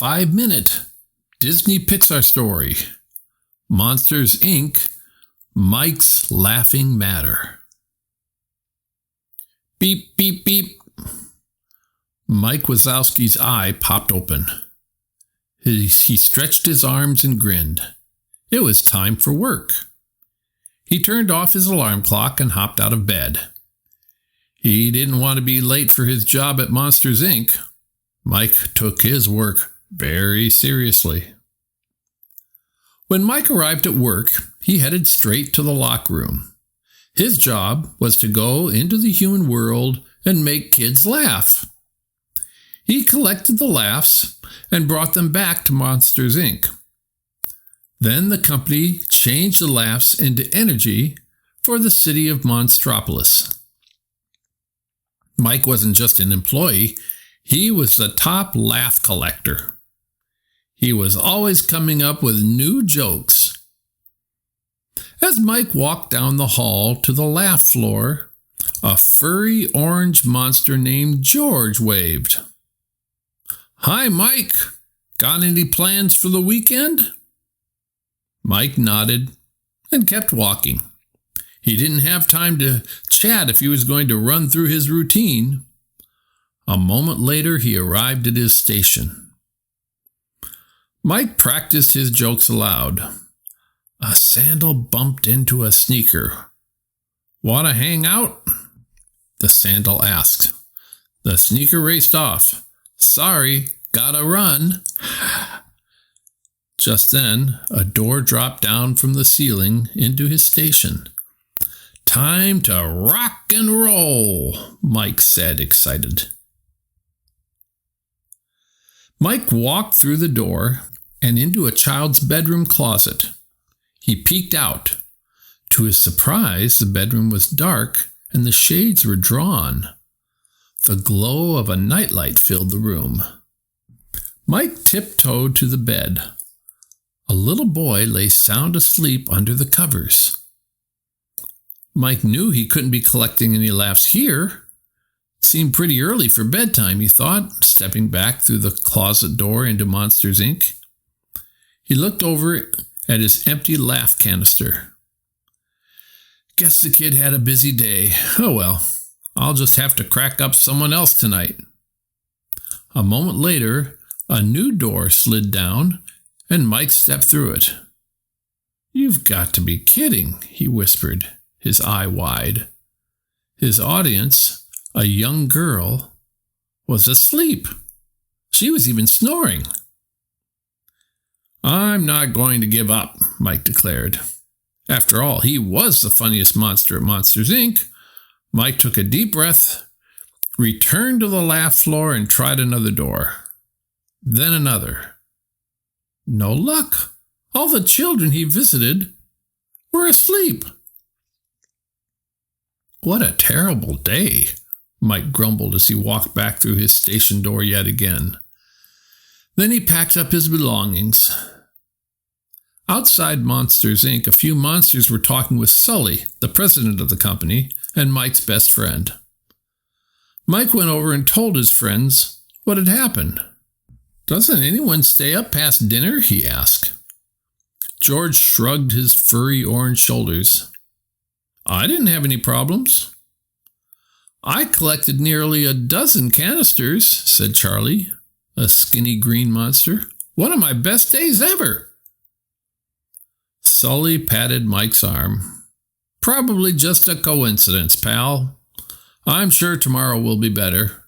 5-minute Disney Pixar story, Monsters, Inc., Mike's Laughing Matter. Beep, beep, beep. Mike Wazowski's eye popped open. He stretched his arms and grinned. It was time for work. He turned off his alarm clock and hopped out of bed. He didn't want to be late for his job at Monsters, Inc. Mike took his work very seriously. When Mike arrived at work, he headed straight to the locker room. His job was to go into the human world and make kids laugh. He collected the laughs and brought them back to Monsters, Inc. Then the company changed the laughs into energy for the city of Monstropolis. Mike wasn't just an employee, he was the top laugh collector. He was always coming up with new jokes. As Mike walked down the hall to the laugh floor, a furry orange monster named George waved. "Hi, Mike. Got any plans for the weekend?" Mike nodded and kept walking. He didn't have time to chat if he was going to run through his routine. A moment later, he arrived at his station. Mike practiced his jokes aloud. A sandal bumped into a sneaker. "Want to hang out?" the sandal asked. The sneaker raced off. "Sorry, gotta run." Just then, a door dropped down from the ceiling into his station. "Time to rock and roll," Mike said, excited. Mike walked through the door and into a child's bedroom closet. He peeked out. To his surprise, the bedroom was dark and the shades were drawn. The glow of a nightlight filled the room. Mike tiptoed to the bed. A little boy lay sound asleep under the covers. Mike knew he couldn't be collecting any laughs here. It seemed pretty early for bedtime, he thought, stepping back through the closet door into Monsters, Inc. He looked over at his empty laugh canister. "Guess the kid had a busy day. Oh well, I'll just have to crack up someone else tonight." A moment later, a new door slid down, and Mike stepped through it. "You've got to be kidding," he whispered, his eye wide. His audience, a young girl, was asleep. She was even snoring. "I'm not going to give up," Mike declared. After all, he was the funniest monster at Monsters, Inc. Mike took a deep breath, returned to the laugh floor, and tried another door. Then another. No luck. All the children he visited were asleep. "What a terrible day," Mike grumbled as he walked back through his station door yet again. Then he packed up his belongings. Outside Monsters, Inc., a few monsters were talking with Sully, the president of the company, and Mike's best friend. Mike went over and told his friends what had happened. "Doesn't anyone stay up past dinner?" he asked. George shrugged his furry orange shoulders. "I didn't have any problems." "I collected nearly a dozen canisters," said Charlie, a skinny green monster. "One of my best days ever." Sully patted Mike's arm. "Probably just a coincidence, pal. I'm sure tomorrow will be better.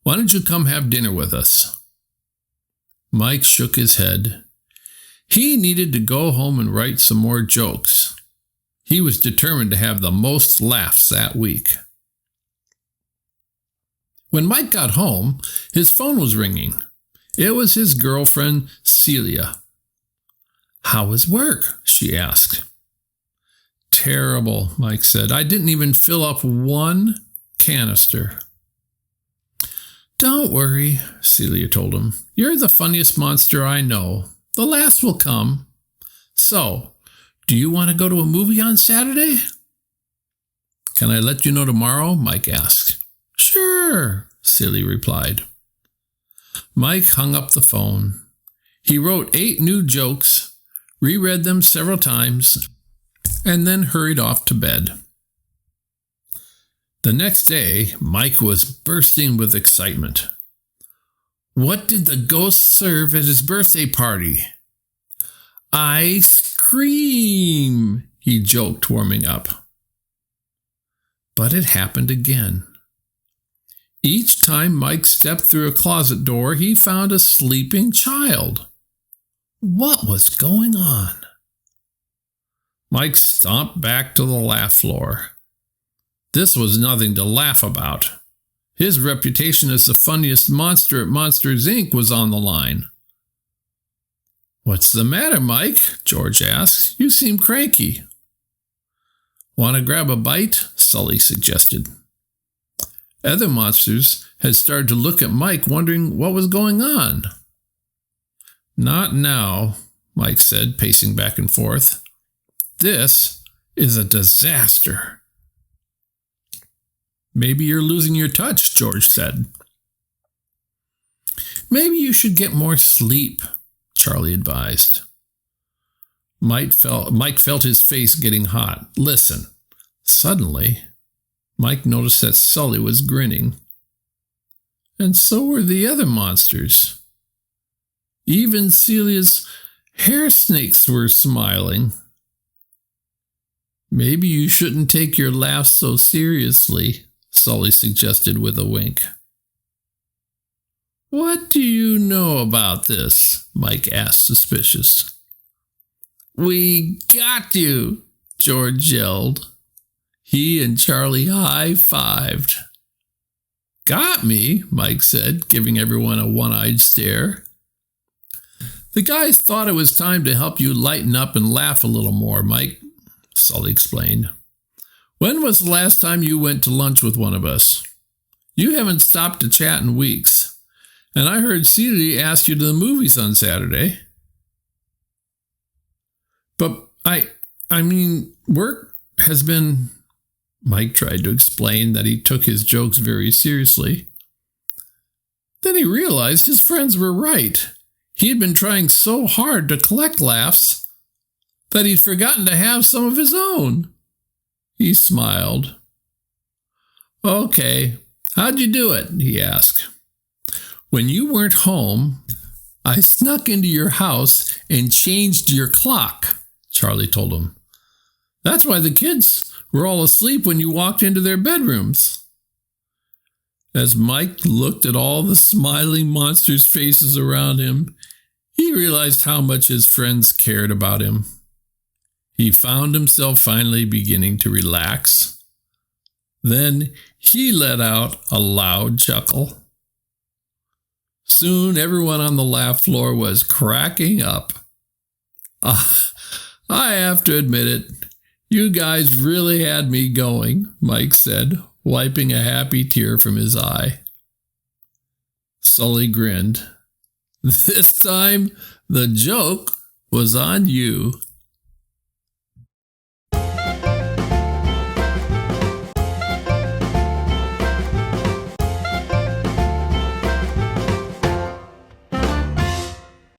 Why don't you come have dinner with us?" Mike shook his head. He needed to go home and write some more jokes. He was determined to have the most laughs that week. When Mike got home, his phone was ringing. It was his girlfriend, Celia. "How was work?" she asked. "Terrible," Mike said. "I didn't even fill up one canister." "Don't worry," Celia told him. "You're the funniest monster I know. The laughs will come. So, do you want to go to a movie on Saturday?" "Can I let you know tomorrow?" Mike asked. "Sure," Celia replied. Mike hung up the phone. He wrote 8 new jokes, reread them several times, and then hurried off to bed. The next day, Mike was bursting with excitement. What did the ghost serve at his birthday party? Ice cream, he joked, warming up. But it happened again. Each time Mike stepped through a closet door, he found a sleeping child. What was going on? Mike stomped back to the laugh floor. This was nothing to laugh about. His reputation as the funniest monster at Monsters, Inc. was on the line. What's the matter, Mike? George asked. You seem cranky. Want to grab a bite? Sully suggested. Other monsters had started to look at Mike, wondering what was going on. Not now, Mike said, pacing back and forth. This is a disaster. Maybe you're losing your touch, George said. Maybe you should get more sleep, Charlie advised. Mike felt his face getting hot. Listen. Suddenly, Mike noticed that Sully was grinning. And so were the other monsters. Even Celia's hair snakes were smiling. Maybe you shouldn't take your laughs so seriously, Sully suggested with a wink. What do you know about this? Mike asked, suspicious. We got you, George yelled. He and Charlie high-fived. Got me, Mike said, giving everyone a one-eyed stare. The guys thought it was time to help you lighten up and laugh a little more, Mike, Sully explained. When was the last time you went to lunch with one of us? You haven't stopped to chat in weeks. And I heard Celia asked you to the movies on Saturday. But I mean, work has been... Mike tried to explain that he took his jokes very seriously. Then he realized his friends were right. He had been trying so hard to collect laughs that he'd forgotten to have some of his own. He smiled. Okay, how'd you do it? He asked. When you weren't home, I snuck into your house and changed your clock, Charlie told him. That's why the kids were all asleep when you walked into their bedrooms. As Mike looked at all the smiling monsters' faces around him, he realized how much his friends cared about him. He found himself finally beginning to relax. Then he let out a loud chuckle. Soon everyone on the laugh floor was cracking up. I have to admit it. You guys really had me going, Mike said, wiping a happy tear from his eye. Sully grinned. This time, the joke was on you.